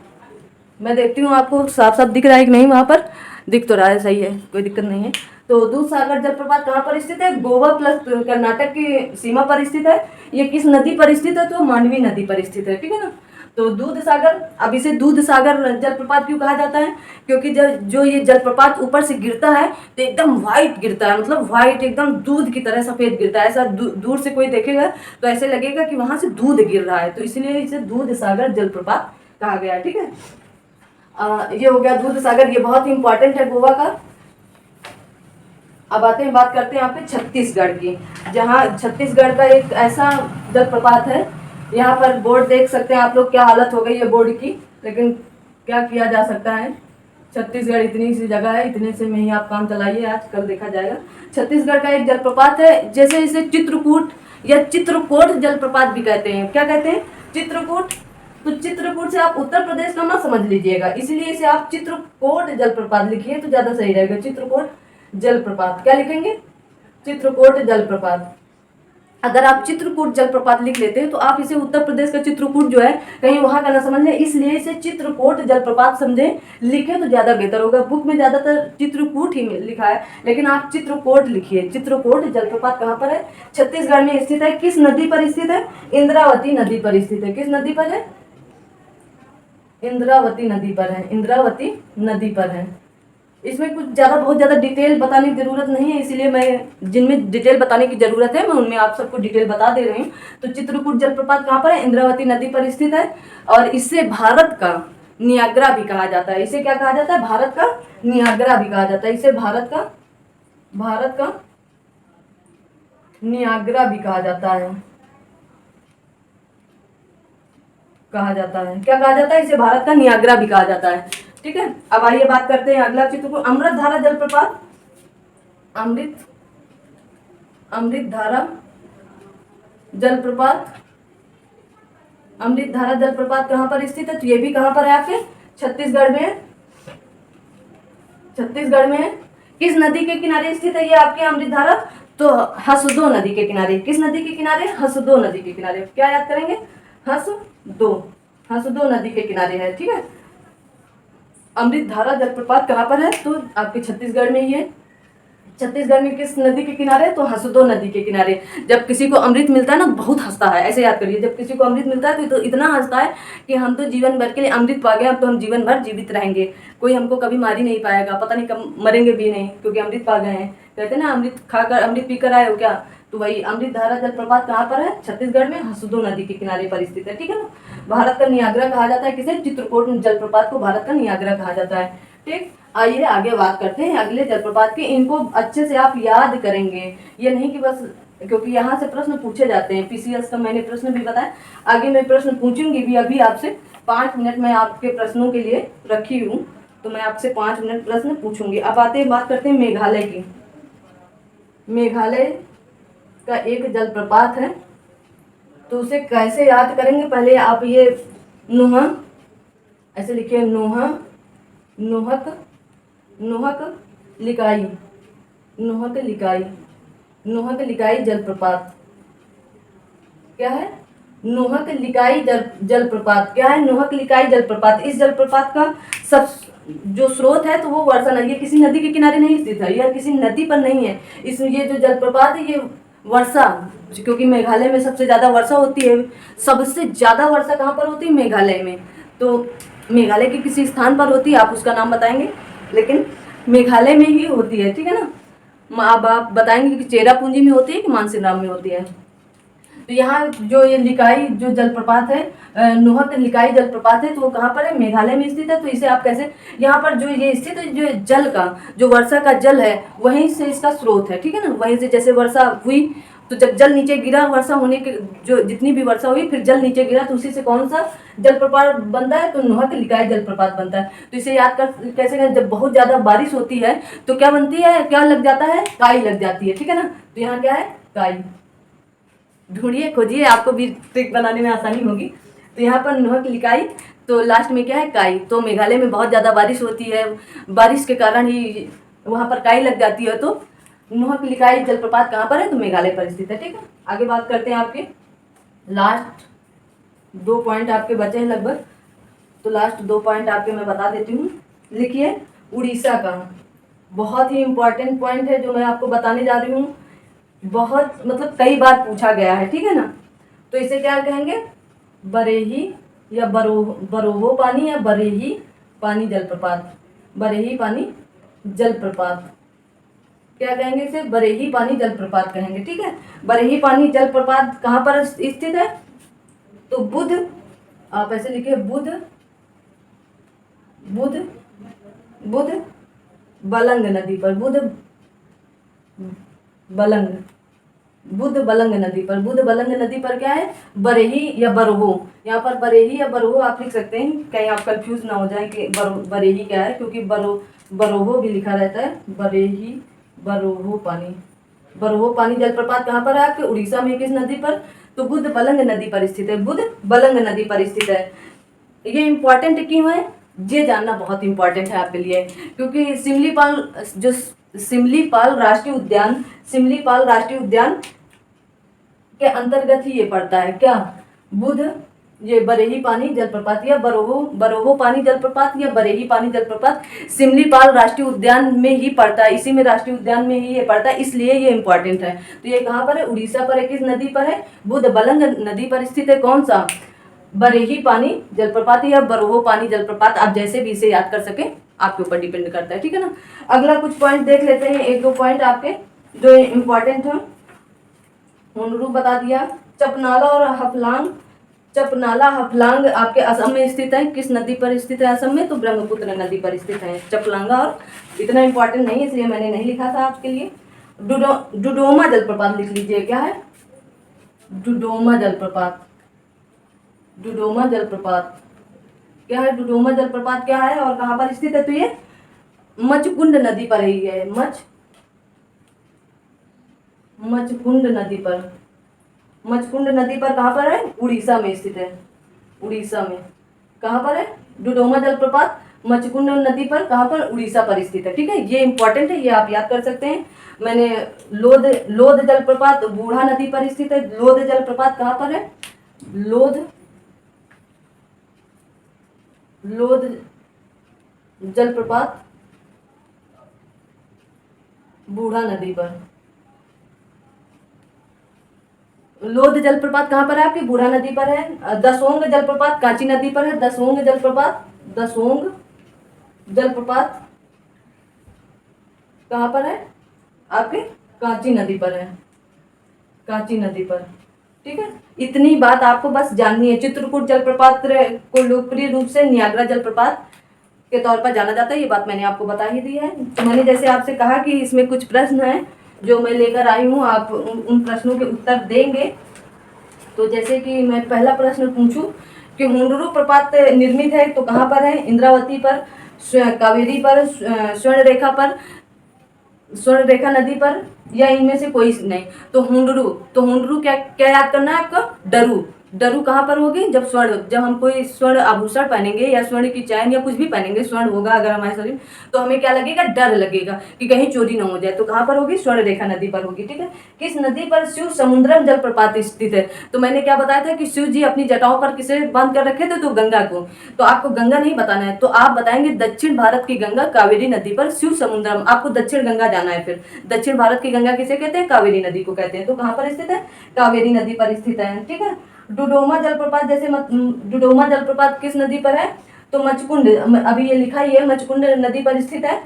मैं देखती हूँ आपको साफ साफ दिख रहा है कि नहीं, वहाँ पर दिख तो रहा है, सही है, कोई दिक्कत नहीं है। तो दूध सागर जलप्रपात कहाँ पर स्थित है? गोवा प्लस कर्नाटक की सीमा पर स्थित है। ये किस नदी पर स्थित है? तो मांडवी नदी पर स्थित है, ठीक है ना। तो दूध सागर, अब इसे दूध सागर जलप्रपात क्यों कहा जाता है? क्योंकि जब जो ये जलप्रपात ऊपर से गिरता है तो एकदम व्हाइट गिरता है, मतलब व्हाइट एकदम दूध की तरह सफेद गिरता है। ऐसा दूर से कोई देखेगा तो ऐसे लगेगा कि वहां से दूध गिर रहा है, तो इसलिए इसे दूध सागर जलप्रपात कहा गया, ठीक है। ये हो गया दूध सागर, ये बहुत इंपॉर्टेंट है गोवा का। अब आते हैं, बात करते हैं यहाँ पे छत्तीसगढ़ की, जहाँ छत्तीसगढ़ का एक ऐसा जलप्रपात है। यहाँ पर बोर्ड देख सकते हैं आप लोग, क्या हालत हो गई है बोर्ड की, लेकिन क्या किया जा सकता है। छत्तीसगढ़ इतनी सी जगह है, इतने से में ही आप काम चलाइए, आज कल देखा जाएगा। छत्तीसगढ़ का एक जलप्रपात है, जैसे इसे चित्रकूट या चित्रकोट जलप्रपात भी कहते हैं। क्या कहते हैं? चित्रकूट। तो चित्रकूट से आप उत्तर प्रदेश का मत समझ लीजिएगा, इसलिए इसे आप चित्रकोट जलप्रपात लिखिए तो ज्यादा सही रहेगा। चित्रकोट जलप्रपात, क्या लिखेंगे? चित्रकोट जलप्रपात। अगर आप चित्रकूट जलप्रपात लिख लेते हैं तो आप इसे उत्तर प्रदेश का चित्रकूट जो है कहीं वहां का ना समझ लें, इसलिए इसे चित्रकोट जलप्रपात समझे लिखे तो ज्यादा बेहतर होगा। बुक में ज्यादातर चित्रकूट ही लिखा है, लेकिन आप चित्रकोट लिखिए। चित्रकोट जलप्रपात कहाँ पर है? छत्तीसगढ़ में स्थित है। किस नदी पर स्थित है? इंद्रावती नदी पर स्थित है। किस नदी पर है? इंद्रावती नदी पर है। इंद्रावती नदी पर है। इसमें कुछ बहुत ज़्यादा डिटेल बताने की ज़रूरत नहीं है, इसीलिए मैं जिनमें डिटेल बताने की ज़रूरत है मैं उनमें आप सबको डिटेल बता दे रही हूँ। तो चित्रकूट जलप्रपात कहाँ पर है? इंद्रावती नदी पर स्थित है। और इससे भारत का नियाग्रा भी कहा जाता है। इसे क्या कहा जाता है? भारत का नियाग्रा भी कहा जाता है। इसे भारत का नियाग्रा भी कहा जाता है। क्या कहा जाता है? इसे भारत का नियाग्रा भी कहा जाता है, ठीक है। अब आइए बात करते हैं अगला चित्रकूट अमृतधारा जलप्रपात। अमृतधारा जलप्रपात कहाँ पर स्थित है? तो ये भी कहाँ पर है? आपके छत्तीसगढ़ में है। किस नदी के किनारे स्थित है ये आपके अमृतधारा? तो हसदो नदी के किनारे। किस नदी के किनारे? हसदो नदी के किनारे। क्या याद करेंगे? हसदो नदी के किनारे है, ठीक है। अमृतधारा जलप्रपात कहाँ पर है? तो आपके छत्तीसगढ़ में ही है। छत्तीसगढ़ में किस नदी के किनारे? तो हसदो नदी के किनारे। जब किसी को अमृत मिलता है ना, बहुत हंसता है, ऐसे याद करिए। जब किसी को अमृत मिलता है तो इतना हंसता है कि हम तो जीवन भर के लिए अमृत पा गए, अब तो हम जीवन भर जीवित रहेंगे, कोई हमको कभी मार ही नहीं पाएगा, पता नहीं कब मरेंगे भी नहीं, क्योंकि अमृत पा गए हैं। कहते हैं ना, अमृत खाकर अमृत पीकर आए हो क्या? तो वही अमृतधारा जलप्रपात कहाँ पर है? छत्तीसगढ़ में हसदो नदी के किनारे पर स्थित है, ठीक है ना। भारत का नियाग्रा कहा जाता है किसे? चित्रकूट जलप्रपात को भारत का नियाग्रा कहा जाता है, ठीक। आइए आगे बात करते हैं अगले जलप्रपात की। इनको अच्छे से आप याद करेंगे, ये नहीं कि बस, क्योंकि यहाँ से प्रश्न पूछे जाते हैं। पीसीएस का मैंने प्रश्न भी बताया, आगे मैं प्रश्न पूछूंगी भी। अभी आपसे 5 मिनट मैं आपके प्रश्नों के लिए रखी हूँ, तो मैं आपसे 5 मिनट प्रश्न पूछूंगी। अब बात करते हैं मेघालय की। मेघालय का एक जलप्रपात है, तो उसे कैसे याद करेंगे? पहले आप ये नुहा ऐसे लिखिए, नोहक लिकाई जलप्रपात। क्या है? नोहक लिकाई जलप्रपात। क्या है? नोहक लिकाई जलप्रपात। इस जलप्रपात का सब जो स्रोत है तो वो वर्षा नदी, ये किसी नदी के किनारे नहीं स्थित है, यह किसी नदी पर नहीं है। ये जो जलप्रपात है ये वर्षा, क्योंकि मेघालय में सबसे ज़्यादा वर्षा होती है। सबसे ज़्यादा वर्षा कहाँ पर होती है? मेघालय में। तो मेघालय के किसी स्थान पर होती है, आप उसका नाम बताएंगे, लेकिन मेघालय में ही होती है, ठीक है ना। अब आप बताएंगे कि चेरापूंजी में होती है कि मानसीराम में होती है। तो यहाँ जो ये लिकाई जो जलप्रपात है, नोहक लिकाई जलप्रपात है, तो वो कहाँ पर है? मेघालय में स्थित है। तो इसे आप कैसे, यहाँ पर जो ये स्थित है, जो जल का, जो वर्षा का जल है, वहीं से इसका स्रोत है, ठीक है ना। वहीं से जैसे वर्षा हुई तो जब जल नीचे गिरा, वर्षा होने के जो जितनी भी वर्षा हुई, फिर जल नीचे गिरा, तो उसी से कौन सा जलप्रपात बनता है? तो नोहक लिकाई जलप्रपात बनता है। तो इसे याद कर कैसे करें? जब बहुत ज़्यादा बारिश होती है तो क्या बनती है? क्या लग जाता है? काई लग जाती है, ठीक है ना। तो यहाँ क्या है? काई। ढूंढिए, खोजिए, आपको भी ट्रिक बनाने में आसानी होगी। तो यहाँ पर नोहक लिकाई, तो लास्ट में क्या है? काई। तो मेघालय में बहुत ज़्यादा बारिश होती है, बारिश के कारण ही वहाँ पर काई लग जाती है। तो नोहक लिकाई जलप्रपात कहाँ पर है? तो मेघालय पर स्थित है, ठीक है। आगे बात करते हैं, आपके लास्ट 2 पॉइंट आपके बचे हैं लगभग। तो लास्ट 2 पॉइंट आपके मैं बता देती हूँ। लिखिए उड़ीसा का, बहुत ही इम्पोर्टेंट पॉइंट है जो मैं आपको बताने जा रही हूँ। बहुत मतलब कई बार पूछा गया है, ठीक है ना। तो इसे क्या कहेंगे, बरेही या बरोहो पानी या बरेही पानी जलप्रपात। बरेही पानी जलप्रपात क्या कहेंगे इसे, बरेही पानी जलप्रपात कहेंगे, ठीक है। बरेही पानी जलप्रपात कहाँ पर स्थित है, तो बुध, आप ऐसे लिखिए बुध बुध बुध बलंग नदी पर, बलंग बुध बलंग नदी पर। बुध बलंग नदी पर क्या है, बरेही या बरहो। यहाँ पर बरेही या बरहो आप लिख सकते हैं, कहीं आप कंफ्यूज ना हो जाए कि बरेही क्या है, क्योंकि बरोहो भी लिखा रहता है। बरेही बरोहो पानी, बरोहो पानी जलप्रपात कहाँ पर है आपके, उड़ीसा में किस नदी पर, तो बुध बलंग नदी पर स्थित है। बुध बलंग नदी पर स्थित है। ये इम्पोर्टेंट क्यों है, ये जानना बहुत इम्पोर्टेंट है आपके लिए, क्योंकि सिमलीपाल राष्ट्रीय उद्यान के अंतर्गत ही ये पड़ता है। क्या, बुध, ये बरेही पानी जलप्रपात या बरोहो पानी जलप्रपात या बरेही पानी जलप्रपात सिमलीपाल राष्ट्रीय उद्यान में ही पड़ता है। इसी में राष्ट्रीय उद्यान में ही ये पड़ता है, इसलिए ये इम्पोर्टेंट है। तो ये कहाँ पर है, उड़ीसा पर है। किस नदी पर है, बुध बलंग नदी पर स्थित है। कौन सा, बरेही पानी जलप्रपात या बरोहो पानी जलप्रपात, आप जैसे भी इसे याद कर सके आपके ऊपर डिपेंड करता है, ठीक है ना। अगला कुछ पॉइंट देख लेते हैं, 1-2 पॉइंट आपके जो इम्पोर्टेंट है। हुनरू बता दिया। चपनाला और हफलांग, चपनाला हफलांग आपके असम में स्थित है। किस नदी पर स्थित है असम में, तो ब्रह्मपुत्र नदी पर स्थित है चपलांगा। और इतना इम्पोर्टेंट नहीं है इसलिए मैंने नहीं लिखा था आपके लिए। डुडोमा जलप्रपात लिख लीजिए, क्या है, डुडोमा जलप्रपात। डुडोमा जलप्रपात क्या है, डुडोमा जलप्रपात क्या है और कहाँ पर स्थित है, तो ये मचकुंड नदी पर ही है। मचकुंड नदी पर, मचकुंड नदी पर कहाँ पर है, उड़ीसा में स्थित है। उड़ीसा में कहाँ पर है, डुडोमा जलप्रपात मचकुंड नदी पर कहाँ पर, उड़ीसा पर स्थित है, ठीक है। ये इंपॉर्टेंट है, ये आप याद कर सकते हैं। मैंने लोध जलप्रपात बूढ़ा नदी पर स्थित है। लोध जलप्रपात कहाँ पर है, लोध जलप्रपात बूढ़ा नदी पर। लोध जलप्रपात कहाँ पर है आपकी, बूढ़ा नदी पर है। दसोंग जलप्रपात कांची नदी पर है। दसोंग जलप्रपात कहाँ पर है आपके, कांची नदी पर है। कांची नदी पर, ठीक है। इतनी बात आपको बस जाननी है। चित्रकूट जलप्रपात को लोकप्रिय रूप से नियाग्रा जलप्रपात के तौर पर जाना जाता है, ये बात मैंने आपको बता ही दी है। तो मैंने जैसे आपसे कहा कि इसमें कुछ प्रश्न हैं जो मैं लेकर आई हूँ, आप उन प्रश्नों के उत्तर देंगे। तो जैसे कि मैं पहला प्रश्न पूछूं कि हुंडरू प्रपात निर्मित है तो कहाँ पर है, इंद्रावती पर, कावेरी पर, स्वर्ण रेखा नदी पर, या इनमें से कोई नहीं। तो हुंडरू क्या क्या याद करना है आपको, डरू कहाँ पर होगी, जब हम कोई स्वर्ण आभूषण पहनेंगे या स्वर्ण की चैन या कुछ भी पहनेंगे, स्वर्ण होगा अगर हमारे शरीर, तो हमें क्या लगेगा, डर लगेगा कि कहीं चोरी ना हो जाए। तो कहाँ पर होगी, स्वर्ण रेखा नदी पर होगी, ठीक है। किस नदी पर शिव समुद्रम जलप्रपात स्थित है, तो मैंने क्या बताया था कि शिव जी अपनी जटाओं पर किसे बांध कर रखे थे, तो गंगा को। तो आपको गंगा नहीं बताना है, तो आप बताएंगे दक्षिण भारत की गंगा कावेरी नदी पर शिव समुद्रम। आपको दक्षिण गंगा जाना है। फिर दक्षिण भारत की गंगा किसे कहते हैं, कावेरी नदी को कहते हैं। तो कहाँ पर स्थित है, कावेरी नदी पर स्थित है, ठीक है। डुडोमा जलप्रपात डुडोमा जलप्रपात किस नदी पर है, तो मचकुंड, अभी ये लिखा ही है, मचकुंड नदी पर स्थित है।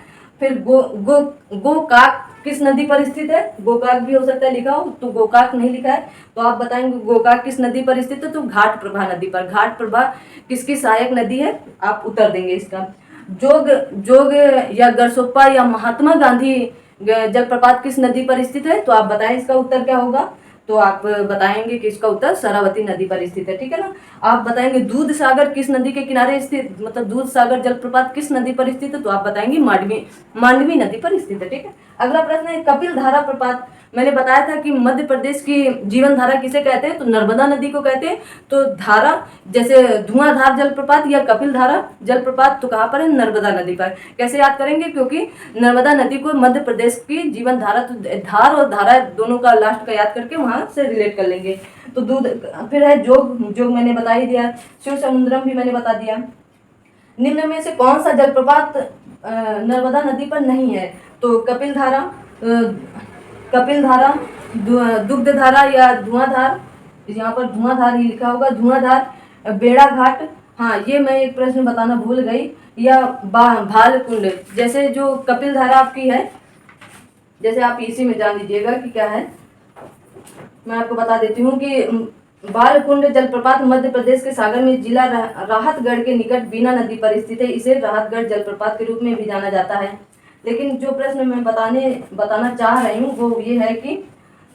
फिर गोकाक किस नदी पर स्थित है, गोकाक भी हो सकता है लिखा हो, तो गोकाक नहीं लिखा है, तो आप बताएंगे गोकाक किस नदी पर स्थित है, तो घाट प्रभा नदी पर। घाट प्रभा किसकी सहायक नदी है, आप उत्तर देंगे इसका। जोग या गरसोप्पा या महात्मा गांधी जलप्रपात किस नदी पर स्थित है, तो आप बताएं इसका उत्तर क्या होगा। तो आप बताएंगे कि इसका उत्तर शरावती नदी पर स्थित है, ठीक है ना। आप बताएंगे दूध सागर किस नदी के किनारे स्थित, मतलब दूध सागर जलप्रपात किस नदी पर स्थित है, तो आप बताएंगे मांडवी नदी पर स्थित है, ठीक है। अगला प्रश्न है कपिल धारा प्रपात। मैंने बताया था कि मध्य प्रदेश की जीवन धारा किसे कहते हैं, तो नर्मदा नदी को कहते हैं। तो धारा जैसे धुआंधार जलप्रपात या कपिल धारा जलप्रपात, तो कहाँ पर है, नर्मदा नदी पर। कैसे याद करेंगे, क्योंकि नर्मदा नदी को मध्य प्रदेश की जीवन धारा, तो धार और धारा दोनों का लास्ट का याद करके वहां से रिलेट कर लेंगे। तो दूध, फिर है जोग मैंने बता ही दिया। शिव समुद्रम भी मैंने बता दिया। निम्न में से कौन सा जलप्रपात नर्मदा नदी पर नहीं है? तो कपिल धारा, कपिल धारा, दुग्ध धारा या धुआंधार। यहाँ पर धुआंधार ही लिखा होगा, धुआंधार, बेड़ा घाट। हाँ, ये मैं एक प्रश्न बताना भूल गई, या भाल कुंड। जैसे जो कपिल धारा आपकी है, जैसे आप इसी में जान लीजिएगा कि क्या है। मैं आपको बता देती हूँ कि बालकुंड जलप्रपात मध्य प्रदेश के सागर में जिला राहतगढ़ के निकट बीना नदी पर स्थित है। इसे राहतगढ़ जलप्रपात के रूप में भी जाना जाता है। लेकिन जो प्रश्न मैं बताना चाह रही हूँ वो ये है कि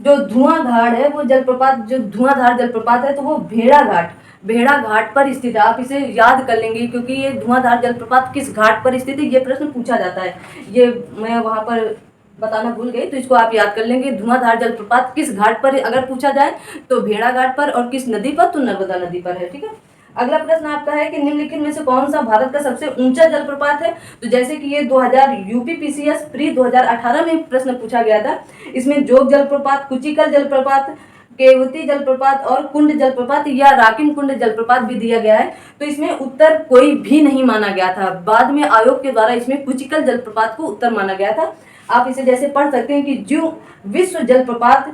जो धुआंधार है वो जलप्रपात, जो धुआंधार जलप्रपात है तो वो भेड़ा घाट पर स्थित है। आप इसे याद कर लेंगे क्योंकि ये धुआंधार जलप्रपात किस घाट पर स्थित है ये प्रश्न पूछा जाता है। ये मैं वहाँ पर बताना भूल गई, तो इसको आप याद कर लेंगे। धुआंधार जलप्रपात किस घाट पर अगर पूछा जाए तो भेड़ा घाट पर, और किस नदी पर तो नर्मदा नदी पर है। ठीक है, अगला प्रश्न आपका है कि निम्नलिखित में से कौन सा भारत का सबसे ऊंचा जलप्रपात है? तो जैसे कि ये 2000 यूपीपीसीएस प्री 2018 में प्रश्न पूछा गया था। इसमें जोग जलप्रपात, कुचिकल जलप्रपात, केवती जलप्रपात और कुंड जलप्रपात या राकिम कुंड जलप्रपात भी दिया गया है। तो इसमें उत्तर कोई भी नहीं माना गया था। बाद में आयोग के द्वारा इसमें कुचिकल जलप्रपात को उत्तर माना गया था। आप इसे जैसे पढ़ सकते हैं कि जो विश्व जलप्रपात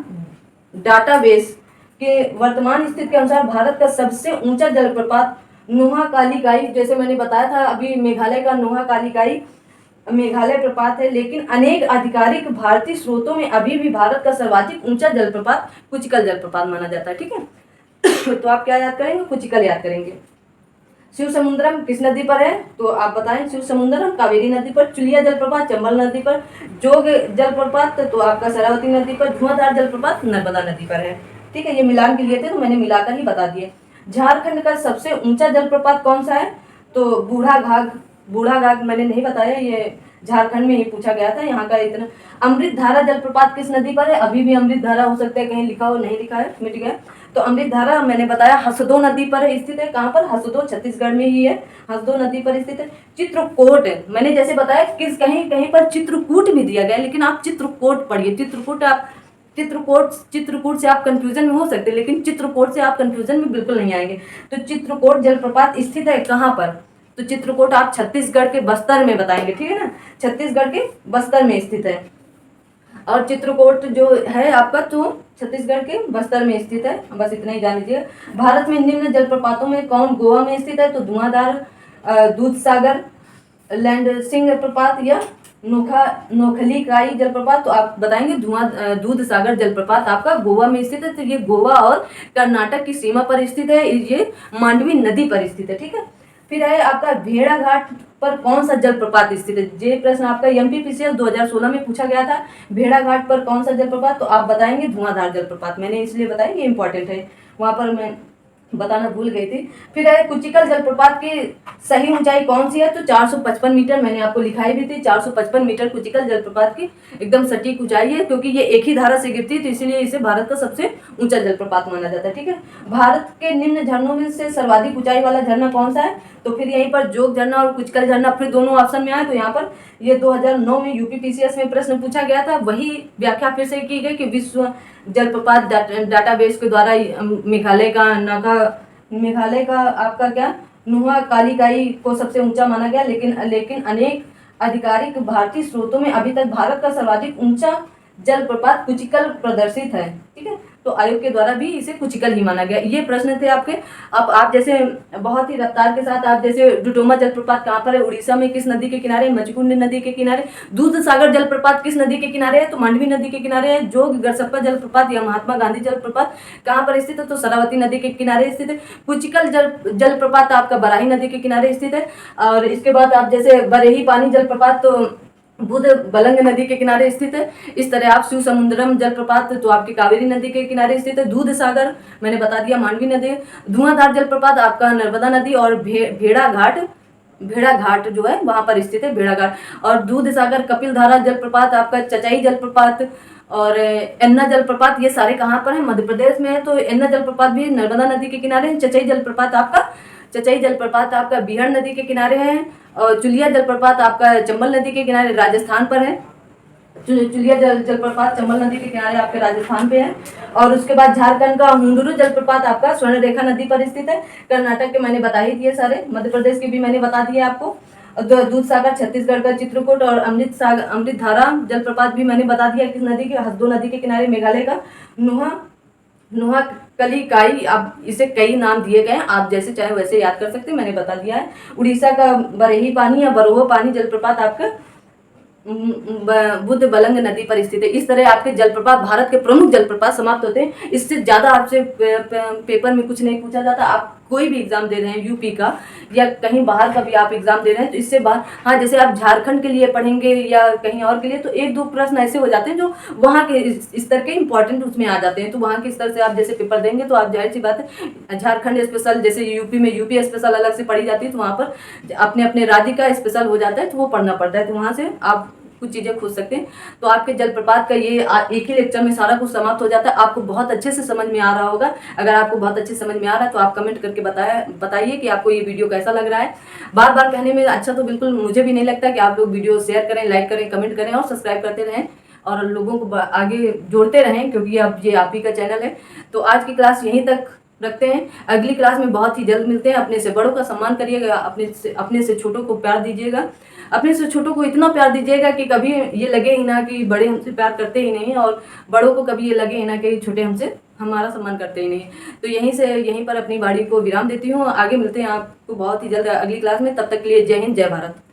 डाटाबेस के वर्तमान स्थिति के अनुसार भारत का सबसे ऊंचा जलप्रपात नोहाकालिकाई, जैसे मैंने बताया था अभी, मेघालय का नोहाकालिकाई मेघालय प्रपात है। लेकिन अनेक आधिकारिक भारतीय स्रोतों में अभी भी भारत का सर्वाधिक ऊंचा जलप्रपात कुचिकल जलप्रपात माना जाता है। ठीक है तो आप क्या याद करेंगे? कुचिकल याद करेंगे। शिव समुद्रम किस नदी पर है? तो आप बताएं। शिव समुद्रम कावेरी नदी पर, चुलिया जलप्रपात चंबल नदी पर, जोग जलप्रपात तो आपका शरावती नदी पर, धुआंधार जलप्रपात नर्मदा नदी पर है। ठीक है, ये मिलान के लिए थे तो मैंने मिलाकर ही बता दिए। झारखंड का सबसे ऊंचा जलप्रपात कौन सा है? तो बूढ़ा घाघ मैंने नहीं बताया, ये झारखंड में ही पूछा गया था। यहाँ का इतना। अमृत धारा जलप्रपात किस नदी पर है? अभी भी अमृत धारा हो सकता है कहीं लिखा हो, नहीं लिखा है, मिट गया। तो अमृत धारा मैंने बताया हसदो नदी पर स्थित है। कहाँ पर? हसदो, छत्तीसगढ़ में ही है, हसदो नदी पर स्थित है। चित्रकूट मैंने जैसे बताया किस कहीं कहीं पर चित्रकूट भी दिया गया, लेकिन आप चित्रकूट पढ़िए। चित्रकूट से आप कंफ्यूजन में हो सकते हैं, लेकिन चित्रकूट से आप कंफ्यूजन में बिल्कुल नहीं आएंगे। तो चित्रकूट जलप्रपात स्थित है कहाँ पर? तो चित्रकूट आप छत्तीसगढ़ के बस्तर में बताएंगे। ठीक है ना, छत्तीसगढ़ के बस्तर में स्थित है। और चित्रकूट जो है आपका तो छत्तीसगढ़ के बस्तर में स्थित है। बस इतना ही जान लीजिए। भारत में निम्न जलप्रपातों में कौन गोवा में स्थित है? तो धुआंधार, दूधसागर, लैंडसिंग प्रपात या नोखलीकाई जलप्रपात। तो आप बताएंगे दूधसागर जलप्रपात आपका गोवा में स्थित है। तो ये गोवा और कर्नाटक की सीमा पर स्थित है, ये मांडवी नदी पर स्थित है। ठीक है, फिर है आपका भेड़ा घाट पर कौन सा जलप्रपात स्थित है? ये प्रश्न आपका एमपीपीसीएस 2016 में पूछा गया था। भेड़ा घाट पर कौन सा जलप्रपात? तो आप बताएंगे धुआंधार जलप्रपात। मैंने इसलिए बताया ये इंपॉर्टेंट है, वहां पर मैं बताना भूल गई थी। फिर है कुचिकल जलप्रपात की सही ऊंचाई कौन सी है? तो 455 मीटर मैंने आपको लिखाई भी थी। 455 मीटर कुचिकल जलप्रपात की एकदम सटीक ऊंचाई है, क्योंकि ये एक ही धारा से गिरती है, तो इसीलिए इसे भारत का सबसे ऊंचा जलप्रपात माना जाता है। ठीक है, भारत के निम्न झरनों में से सर्वाधिक ऊंचाई वाला झरना कौन सा है? तो फिर यहीं पर जोग झरना और कुचिकल झरना फिर दोनों ऑप्शन में आए। तो यहाँ पर ये 2009 में यूपीपीसीएस में प्रश्न पूछा गया था, वही व्याख्या फिर से की गई कि विश्व जलप्रपात डाटाबेस के द्वारा मेघालय का आपका क्या नोहाकालिकाई को सबसे ऊंचा माना गया। लेकिन अनेक आधिकारिक भारतीय स्रोतों में अभी तक भारत का सर्वाधिक ऊंचा जलप्रपात कुचिकल प्रदर्शित है। ठीक है, तो आयोग के द्वारा भी इसे कुचिकल ही माना गया। ये प्रश्न थे आपके। अब आप जैसे बहुत ही रफ्तार के साथ आप जैसे डुडोमा जलप्रपात कहाँ पर है? उड़ीसा में किस नदी के किनारे? मचकुंड नदी के किनारे। दूधसागर जलप्रपात किस नदी के किनारे है? तो मांडवी नदी के किनारे है। जोग गरसप्पा जलप्रपात या महात्मा गांधी जलप्रपात कहाँ पर स्थित है? तो शरावती नदी के किनारे स्थित है। कुचिकल जलप्रपात आपका बराही नदी के किनारे स्थित है। और इसके बाद आप जैसे बरेही पानी जलप्रपात तो बुध बलंग नदी के किनारे स्थित है। इस तरह आप शिव समुद्रम जलप्रपात तो आपकी कावेरी नदी के किनारे स्थित है। दूध सागर मैंने बता दिया मांडवी नदी। धुआंधार जलप्रपात आपका नर्मदा नदी। और भेड़ा घाट जो है वहां पर स्थित है, भेड़ा घाट। और दूध सागर कपिल धारा जलप्रपात आपका चचाई जलप्रपात और एन्ना जलप्रपात, ये सारे कहाँ पर है? मध्य प्रदेश में है। तो एन्ना जलप्रपात भी नर्मदा नदी के किनारे है। चचाई जलप्रपात आपका बिहार नदी के किनारे है। और चुलिया जलप्रपात आपका चंबल नदी के किनारे राजस्थान पर है। चुलिया जलप्रपात चंबल नदी के किनारे आपके राजस्थान पे है। और उसके बाद झारखंड का हुंडुरु जलप्रपात आपका स्वर्णरेखा नदी पर स्थित है। कर्नाटक के मैंने बता ही दिए सारे, मध्य प्रदेश के भी मैंने बता दिए आपको। दूध सागर छत्तीसगढ़ का चित्रकूट और अमृत धारा जलप्रपात भी मैंने बता दिया किस नदी के, हसदो नदी के किनारे मेघालय का। नुहा कलिकाई, आप इसे कई नाम दिए गए हैं, आप जैसे चाहे वैसे याद कर सकते हैं, मैंने बता दिया है। उड़ीसा का बरेही पानी या बरोह पानी जलप्रपात आपका बुद्ध बलंग नदी पर स्थित है। इस तरह आपके जलप्रपात, भारत के प्रमुख जलप्रपात समाप्त होते हैं। इससे ज़्यादा आपसे पेपर में कुछ नहीं पूछा जाता। आप कोई भी एग्जाम दे रहे हैं यूपी का या कहीं बाहर का भी आप एग्जाम दे रहे हैं तो इससे बाहर, हाँ जैसे आप झारखंड के लिए पढ़ेंगे या कहीं और के लिए तो एक दो प्रश्न ऐसे हो जाते हैं जो वहाँ के स्तर के इंपॉर्टेंट उसमें आ जाते हैं। तो वहाँ के स्तर से आप जैसे पेपर देंगे तो आप जाहिर सी बात है झारखंड स्पेशल, जैसे यूपी में यूपी स्पेशल अलग से पढ़ी जाती है तो वहाँ पर अपने अपने राज्य का स्पेशल हो जाता है तो वो पढ़ना पड़ता है। तो वहाँ से आप कुछ चीज़ें खोज सकते हैं। तो आपके जलप्रपात का ये एक ही लेक्चर में सारा कुछ समाप्त हो जाता है। आपको बहुत अच्छे से समझ में आ रहा होगा। अगर आपको बहुत अच्छे से समझ में आ रहा है तो आप कमेंट करके बताइए कि आपको ये वीडियो कैसा लग रहा है। बार बार कहने में अच्छा तो बिल्कुल मुझे भी नहीं लगता कि आप लोग वीडियो शेयर करें, लाइक करें, कमेंट करें और सब्सक्राइब करते रहें और लोगों को आगे जोड़ते रहें, क्योंकि अब ये आप ही का चैनल है। तो आज की क्लास यहीं तक रखते हैं। अगली क्लास में बहुत ही जल्द मिलते हैं। अपने से बड़ों का सम्मान करिएगा, अपने से छोटों को प्यार दीजिएगा। अपने से छोटों को इतना प्यार दीजिएगा कि कभी ये लगे ही ना कि बड़े हमसे प्यार करते ही नहीं, और बड़ों को कभी ये लगे ही ना कि छोटे हमसे हमारा सम्मान करते ही नहीं। तो यहीं पर अपनी वाणी को विराम देती हूँ। आगे मिलते हैं आपको बहुत ही जल्द अगली क्लास में। तब तक के लिए जय हिंद, जय भारत।